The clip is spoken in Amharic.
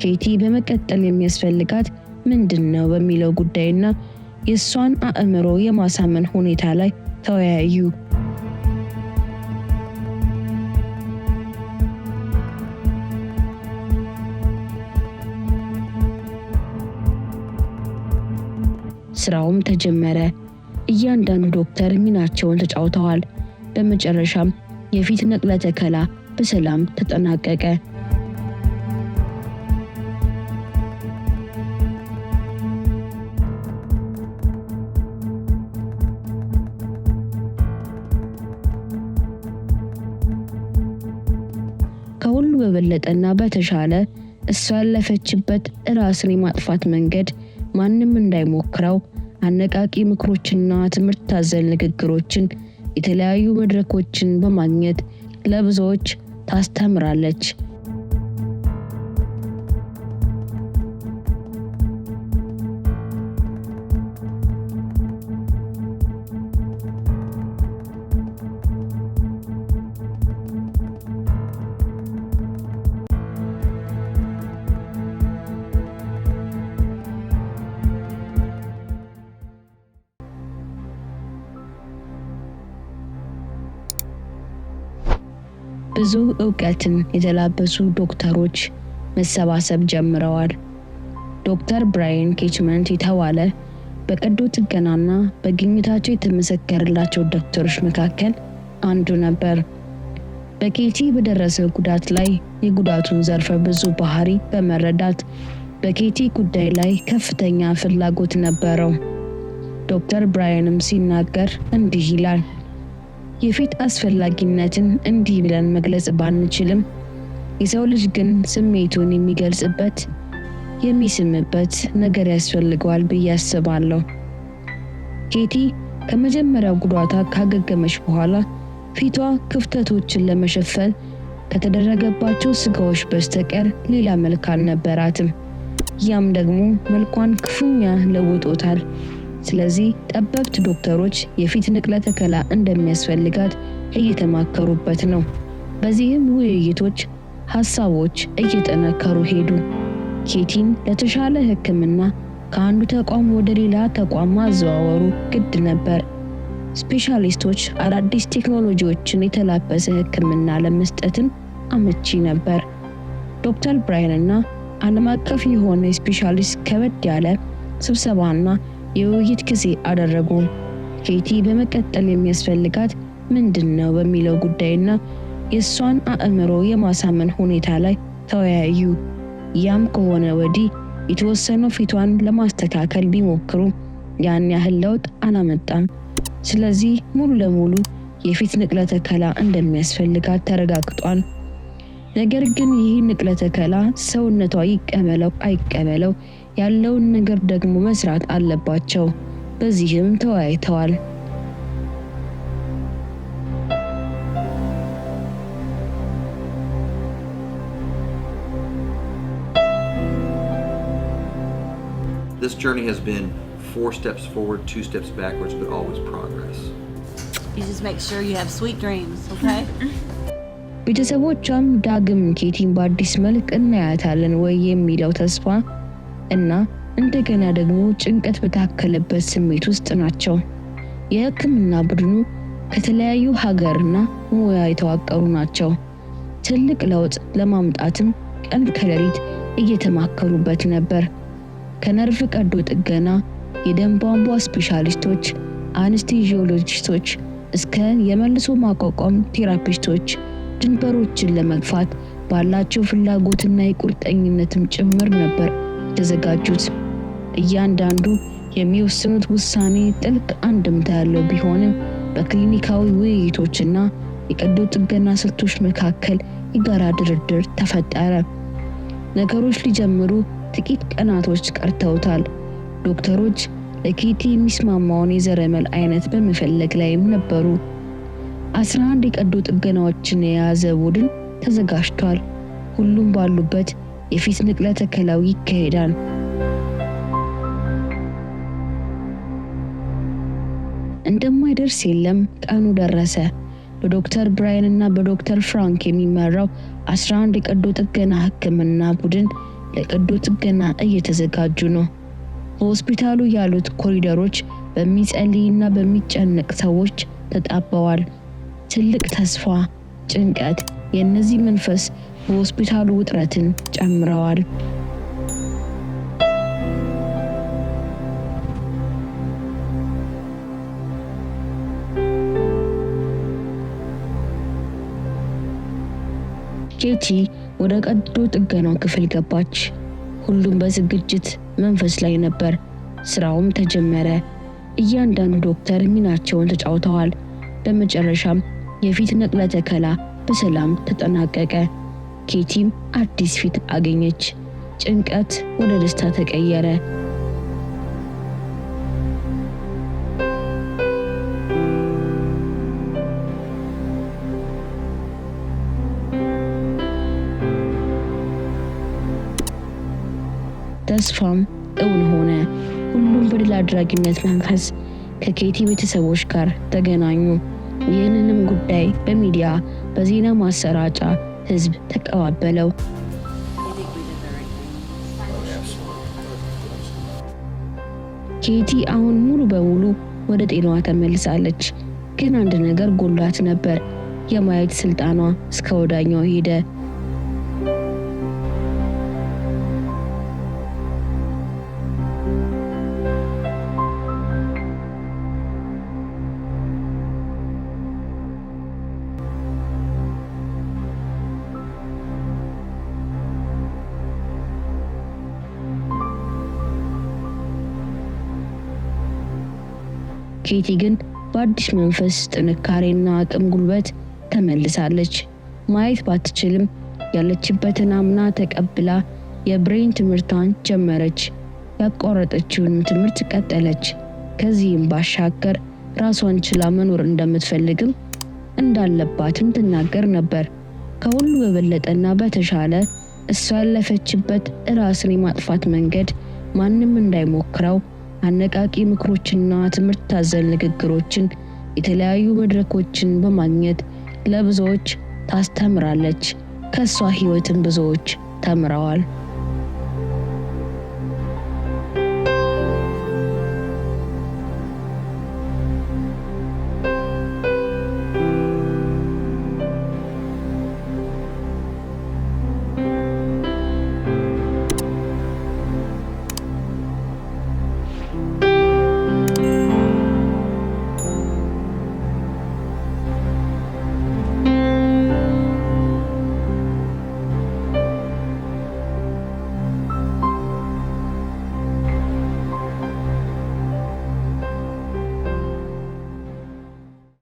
ኬቲ በመቀጠል የሚያስፈልጋት ምንድነው በሚለው ጉዳይና የሷን አእምሮ የማሳመን ሁኔታ ላይ ተወያዩ። ስራውም ተጀመረ። እያንዳንዱ ዶክተር ሚናቸውን ተጫውተዋል። በመጨረሻም የፊት ነቅለ ተከላ በሰላም ተጠናቀቀ። ከሁሉ በበለጠና በተሻለ እሷ ያለፈችበት ራስን የማጥፋት መንገድ ማንም እንዳይሞክረው አነቃቂ ምክሮችና ትምህርት አዘል ንግግሮችን የተለያዩ መድረኮችን በማግኘት ለብዙዎች ታስተምራለች። ብዙ ዕውቀትን የተላበሱ ዶክተሮች መሰባሰብ ጀምረዋል። ዶክተር ብራያን ኬችመንት የተባለ በቀዶ ጥገናና በግኝታቸው የተመሰከረላቸው ዶክተሮች መካከል አንዱ ነበር። በኬቲ በደረሰው ጉዳት ላይ የጉዳቱን ዘርፈ ብዙ ባህሪ በመረዳት በኬቲ ጉዳይ ላይ ከፍተኛ ፍላጎት ነበረው። ዶክተር ብራያንም ሲናገር እንዲህ ይላል። የፊት አስፈላጊነትን እንዲህ ብለን መግለጽ ባንችልም የሰው ልጅ ግን ስሜቱን የሚገልጽበት የሚስምበት ነገር ያስፈልገዋል ብዬ አስባለሁ። ኬቲ ከመጀመሪያው ጉዳቷ ካገገመች በኋላ ፊቷ ክፍተቶችን ለመሸፈን ከተደረገባቸው ስጋዎች በስተቀር ሌላ መልክ አልነበራትም። ያም ደግሞ መልኳን ክፉኛ ለውጦታል። ስለዚህ ጠበብት ዶክተሮች የፊት ንቅለ ተከላ እንደሚያስፈልጋት እየተማከሩበት ነው። በዚህም ውይይቶች ሐሳቦች እየተነከሩ ሄዱ። ኬቲን ለተሻለ ሕክምና ከአንዱ ተቋም ወደ ሌላ ተቋም ማዘዋወሩ ግድ ነበር። ስፔሻሊስቶች አዳዲስ ቴክኖሎጂዎችን የተላበሰ ሕክምና ለመስጠትም አመቺ ነበር። ዶክተር ብራያንና ዓለም አቀፍ የሆነ ስፔሻሊስት ከበድ ያለ ስብሰባና የውይይት ጊዜ አደረጉ። ኬቲ በመቀጠል የሚያስፈልጋት ምንድነው በሚለው ጉዳይና የሷን አእምሮ የማሳመን ሁኔታ ላይ ተወያዩ። ያም ከሆነ ወዲህ የተወሰነው ፊቷን ለማስተካከል ቢሞክሩ ያን ያህል ለውጥ አላመጣም። ስለዚህ ሙሉ ለሙሉ የፊት ንቅለ ተከላ እንደሚያስፈልጋት ተረጋግጧል። ነገር ግን ይህ ንቅለ ተከላ ሰውነቷ ይቀበለው አይቀበለው ያለውን ነገር ደግሞ መስራት አለባቸው። በዚህም ተወያይተዋል። This journey has been 4 steps forward, 2 steps backwards, but always progress. You just make sure you have sweet dreams, okay? ቤተሰቦቿም ዳግም ኬቲን በአዲስ መልክ እናያታለን ወይ የሚለው ተስፋ እና እንደገና ደግሞ ጭንቀት በታከለበት ስሜት ውስጥ ናቸው። የሕክምና ቡድኑ ከተለያዩ ሀገርና ሙያ የተዋቀሩ ናቸው። ትልቅ ለውጥ ለማምጣትም ቀን ከሌሊት እየተማከሩበት ነበር። ከነርቭ ቀዶ ጥገና፣ የደም ቧንቧ ስፔሻሊስቶች፣ አንስቴዚዮሎጂስቶች እስከ የመልሶ ማቋቋም ቴራፒስቶች ድንበሮችን ለመግፋት ባላቸው ፍላጎትና የቁርጠኝነትም ጭምር ነበር ተዘጋጁት። እያንዳንዱ የሚወስኑት ውሳኔ ጥልቅ አንድምታ ያለው ቢሆንም በክሊኒካዊ ውይይቶችና የቀዶ ጥገና ስልቶች መካከል የጋራ ድርድር ተፈጠረ። ነገሮች ሊጀምሩ ጥቂት ቀናቶች ቀርተውታል። ዶክተሮች ለኬቲ የሚስማማውን የዘረመል አይነት በመፈለግ ላይም ነበሩ። 11 የቀዶ ጥገናዎችን የያዘ ቡድን ተዘጋጅቷል። ሁሉም ባሉበት የፊት ንቅለ ተከላው ይካሄዳል። እንደማይደርስ የለም ቀኑ ደረሰ። በዶክተር ብራያን እና በዶክተር ፍራንክ የሚመራው 11 የቀዶ ጥገና ሕክምና ቡድን ለቀዶ ጥገና እየተዘጋጁ ነው። በሆስፒታሉ ያሉት ኮሪደሮች በሚጸልይና በሚጨነቅ ሰዎች ተጣበዋል። ትልቅ ተስፋ፣ ጭንቀት፣ የነዚህ መንፈስ በሆስፒታሉ ውጥረትን ጨምረዋል። ኬቲ ወደ ቀዶ ጥገናው ክፍል ገባች። ሁሉም በዝግጅት መንፈስ ላይ ነበር። ስራውም ተጀመረ። እያንዳንዱ ዶክተር ሚናቸውን ተጫውተዋል። በመጨረሻም የፊት ነቅለ ተከላ በሰላም ተጠናቀቀ። ኬቲም አዲስ ፊት አገኘች። ጭንቀት ወደ ደስታ ተቀየረ። ተስፋም እውን ሆነ። ሁሉም በድል አድራጊነት መንፈስ ከኬቲ ቤተሰቦች ጋር ተገናኙ። ይህንንም ጉዳይ በሚዲያ በዜና ማሰራጫ ህዝብ ተቀባበለው። ኬቲ አሁን ሙሉ በሙሉ ወደ ጤናዋ ተመልሳለች። ግን አንድ ነገር ጎሏት ነበር። የማየት ስልጣኗ እስከ ወዳኛው ሄደ። ኬቲ ግን በአዲስ መንፈስ፣ ጥንካሬና አቅም ጉልበት ተመልሳለች። ማየት ባትችልም ያለችበትን አምና ተቀብላ የብሬን ትምህርቷን ጀመረች። ያቋረጠችውን ትምህርት ቀጠለች። ከዚህም ባሻገር ራሷን ችላ መኖር እንደምትፈልግም እንዳለባትም ትናገር ነበር። ከሁሉ በበለጠና በተሻለ እሷ ያለፈችበት ራስን የማጥፋት መንገድ ማንም እንዳይሞክረው አነቃቂ ምክሮችና ትምህርት ታዘል ንግግሮችን የተለያዩ መድረኮችን በማግኘት ለብዙዎች ታስተምራለች። ከሷ ህይወትን ብዙዎች ተምረዋል።